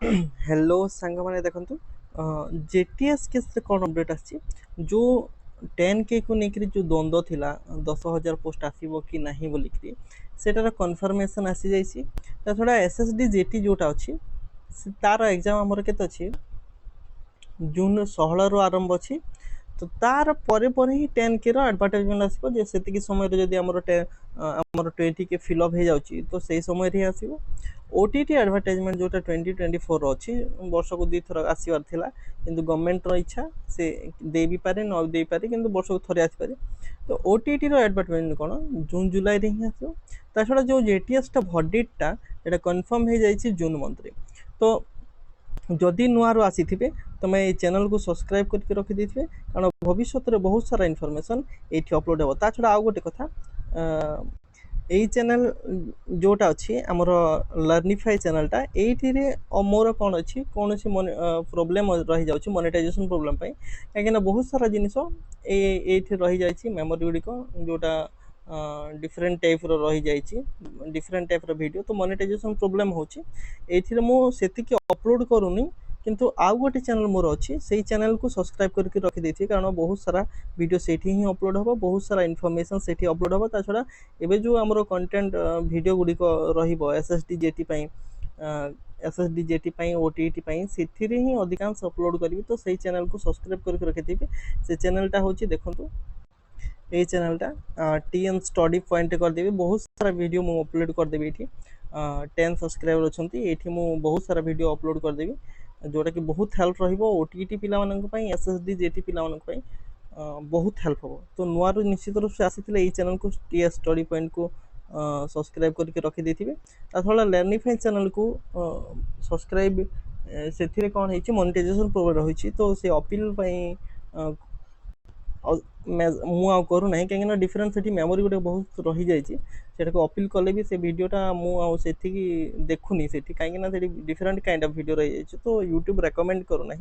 Hello सांग मैंने देखु जेटीएस केस कौन अपडेट आसी जो 10K को लेकर जो द्वंद्व थिला 10,000 पोस्ट आसो कि नहीं बोलिकी सेटार कन्फर्मेशन आसी जाइए छड़ा एसएसडी जेटी जोटा अच्छी तार एग्जाम आमर के जून 16 रु आरंभ अच्छी तो तार परे परे ही 10K एडवर्टाइजमेंट आसो से समय जब आमर 20K फिलअप हो जाऊँगी तो सही समय ही आसो ओटीटी एडवर्टाइजमेंट जोटा 2024 अच्छी वर्ष को 2 थर आसबार था कि गवर्नमेंट इच्छा से दे भी पारे न दे पारे कि वर्ष को थे आसपे तो ओटीटी एडवर्टाइजमेंट कौन जून जुलाई ही आसो ता छड़ा जो जेटीएसटा भर्डिक्टा ये कन्फर्म हो जाए जून मंथ तो जदि नुआर आसी तुम ये चैनल को सब्सक्राइब करके रखी थे कारण भविष्य में बहुत सारा इनफॉरमेशन ये अपलोड हो छड़ा आउ गोटे कथा यही चैनल जोटा अच्छी आमर लर्निफाई चैनलटा ये मोर कौन अच्छी कौन सी प्रोब्लेम रही जाऊँ मोनेटाइजेशन प्रोब्लेम कहीं बहुत सारा जिनस ये रही जाइए मेमोरी गुड़िक जोटा डिफरेंट टाइप रही जाइए डिफरेंट टाइप वीडियो तो मोनेटाइजेशन प्रोब्लेम होती मुझे अपलोड करूनी किंतु आउ गोटे चैनल मोर अच्छी से चैनल को सब्सक्राइब करके रखी कारण बहुत सारा वीडियो से ही अपलोड हम बहुत सारा इनफॉरमेशन से अपलोड हम छड़ा एवं जो आमर कंटेंट वीडियो गुड़िक रसएसडी जेटी एसएसडी जेटी ओटीटी से ही अधिकांश अपलोड करी तो सही चैनल को सब्सक्राइब करके रखी से चैनलटा हूँ देखो ये चैनलटा टीएन स्टडी पॉइंट करदेवी बहुत सारा वीडियो मुझे अपलोड करदेवी ये 10 सब्सक्राइबर अच्छा ये बहुत सारा वीडियो अपलोड करदेवी जोटा कि बहुत हेल्प रोटीटी पाई एसएसडी जेटी पाई बहुत हेल्प हम तो नुआ निश्चित रूप से आसी ये चैनल को टीएन स्टडी पॉइंट को सब्सक्राइब करके रखी थे छड़ा लर्निफाई चैनल को सब्सक्राइब से कौन है मोनेटाइजेशन प्रोब्लेम रही तो से अपील मुझे करूना कहीं डिफरेंट से मेमोरी गोटे बहुत रही जाइए अपील कले भी से वीडियोटा मुझे देखुनी से कहीं डिफरेंट काइंड ऑफ वीडियो रही जाइए तो यूट्यूब रेकमेंड करूना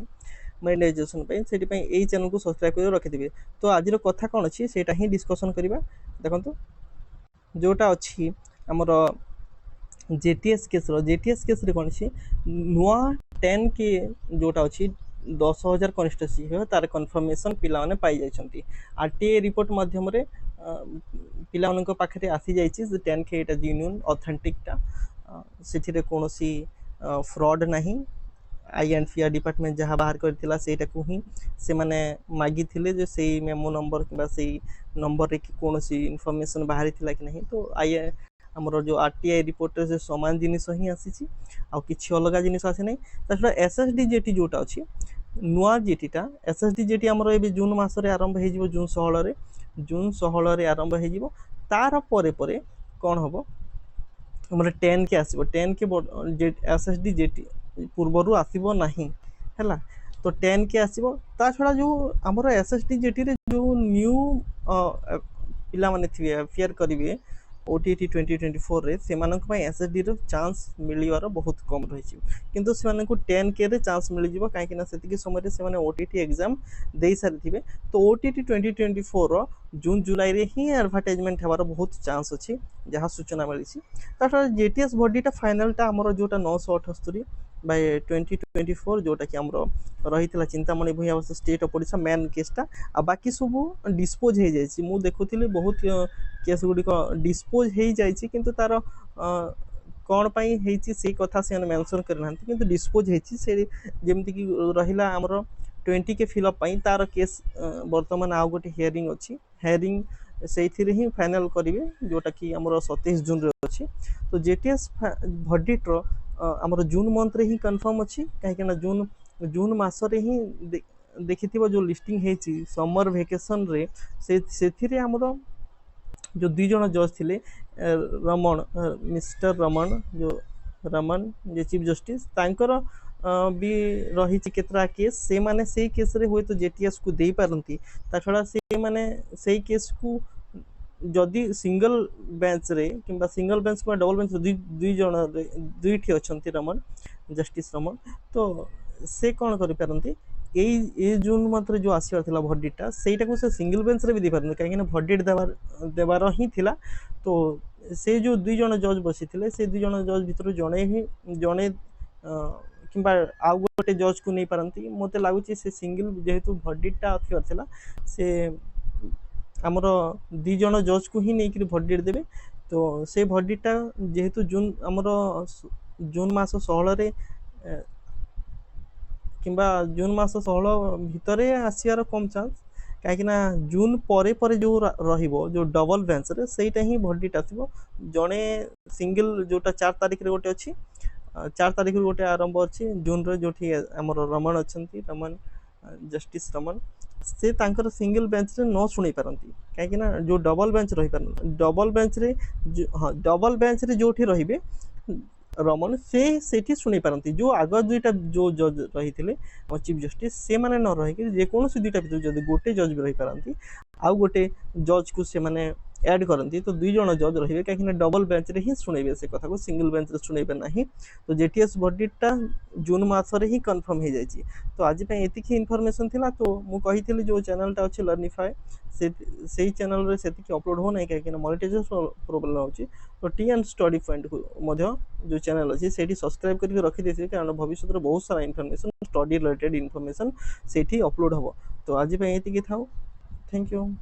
मोनेटाइजेशन से यही चैनल को सब्सक्राइब कर रखिथे तो आज कथा कौन अच्छी से ही डिस्कसन करवा देखो जोटा अच्छी आमर जेटीएस केस कौन अच्छी नुआ 10K जोटा अच्छी 10,000 कन्स्टिट्यूएंसी हो तार कन्फर्मेशन पिला पाई जाइछंती आरटीए रिपोर्ट माध्यम पिला पाखे आसी जाइए 10K एटा जेन्युइन ऑथेंटिकटा से कौन फ्रॉड नहीं आईएनसीआर डिपार्टमेंट जहाँ बाहर करथिला सेटा को ही से माने मागी थिले जो से मेमो नंबर कि से नंबर रे कौन इनफॉरमेशन बाहरी थिला कि नहीं तो आमर जो आरटीआई रिपोर्ट से सामान जिनिस ही आसी कि अलग जिनिस आसी ना छड़ा एसएसडी जेटी जोटा अच्छी नुआ जेटीटा एसएसडी जेटी आमर ए जून मसरे आरंभ हो जून 16 आरंभ हो तार परे परे कौन हम आम 10K आसो 10K एसएसडी जेटी पूर्वर आसब ना है तो 10K आसो ता छड़ा जो आमर एसएसडी जेटी रे जो न्यू पिला माने थे फेयर करेंगे ओटीटी 2024 रे से एसएसडी रो चांस मिलवार बहुत कम रही किंतु से 10K रे चांस मिल जाव कहीं समय से ओटीटी एग्जाम दे सारी तो ओटीटी 2024 रो जून जुलाई रे ही एडवर्टाइजमेंट होवार बहुत चांस अच्छी जहाँ सूचना मिली जेटीएस बॉडीटा फाइनलटा आमर जोटा 978 बाय 2024 जोटा कि आमर रही Chintamani Bhuya versus state of Odisha main केसटा आ बाकी सब डिस्पोज हो जाए मुझे देखुली बहुत केस गुड़िक डिस्पोज हो जाए किंतु तार कौन पाई से कथा से मेंशन करना किंतु डिस्पोज होमती कि रहा आमर 20K फिलअप तार केस बर्तमान आउ गोटे हियरिंग अच्छी हियरिंग से ही फाइनल करेंगे जोटा कि आमर 27 जून रे अच्छी तो जेटीएस भर्डिक्टर आमर जून मंथ रे ही कन्फर्म अच्छी कहीं जून मसरे ही देखि जो लिस्टिंग होती समर वेकेशन रे से आमर जो 2 जन जज थे रमन मिस्टर रमन जो रमन जो चीफ जस्टिस तांकर भी रही केतरा केस से माने से केस रे हुए तो जेटीएस को दे पारंती ता छड़ा से माने से केस को जदि सिंगल बेंच रे किंबा सिंगल बेंच में डबल बेंच दुई जन दुईटी अच्छा रमन जस्टिस रमन तो से कौन करें ये जून मंथ जो आसबार भर्डिक्टा सेटा को से सिंगल बेंच रे भी दे पारन कहीं भर्डिक्ट देवार ही थिला तो से जो 2 जन जज बसी थे से 2 जन जज भितर जड़े किंबा आउ गोटे जज को नहीं पारती मत लगुच से सिंगल जेहेतु भर्डिक्टा आसबार था से आमर दी जन जज को ही नहीं भर्डिक्ट देवे तो से भर्डिक्टा जेहेतु जून आमर जून मास 16 किंबा जून मास 16 भितर आसवर कम चांस कहीं जून परे परे जो रहिबो जो डबल बेंच रे सेटा ही भर्डिक्ट आसो जड़े सिंगल जोटा 4 तारिख रे गोटे अच्छी 4 तारिख गोटे आरंभ अच्छी जून रे जो आम रमन अच्छा रमन जस्टिस रमन से तांकर सिंगल बेंच रे न शुणी पारती कहीं जो डबल बेंच रही पार डबल बेंच रे हाँ डबल बेंच रे जो रही रमन से शुणी पारती जो आग दुईटा जो जज रही चीफ जस्टिस से माने न रही जेकोसी दुईटा भर गोटे जज भी रही पारती आउ गोटे जज को से माने ऐड करती तो दुई जन जज रही कहीं डबल बेंच रे ही शुणे से कथा को सिंगल बेंच रे शुणे ना तो जेटीएस भर्डिक्टा जून मासरे ही कन्फर्म हो जाए तो आज एति इनफॉरमेशन थिला तो मुझे जो चैनलटा अच्छे लर्निफाई से चैनल रे सेतिकी अपलोड हो ना कहीं मोनेटाइजेशन प्रोब्लेम होची तो टी एंड स्टडी पॉइंट को जो चैनल अच्छी से सब्सक्राइब करके रखी कारण भविष्य में बहुत सारा इनफॉरमेशन स्टडी रिलेटेड इनफॉरमेशन से अपलोड हम तो आज ये था थैंक यू।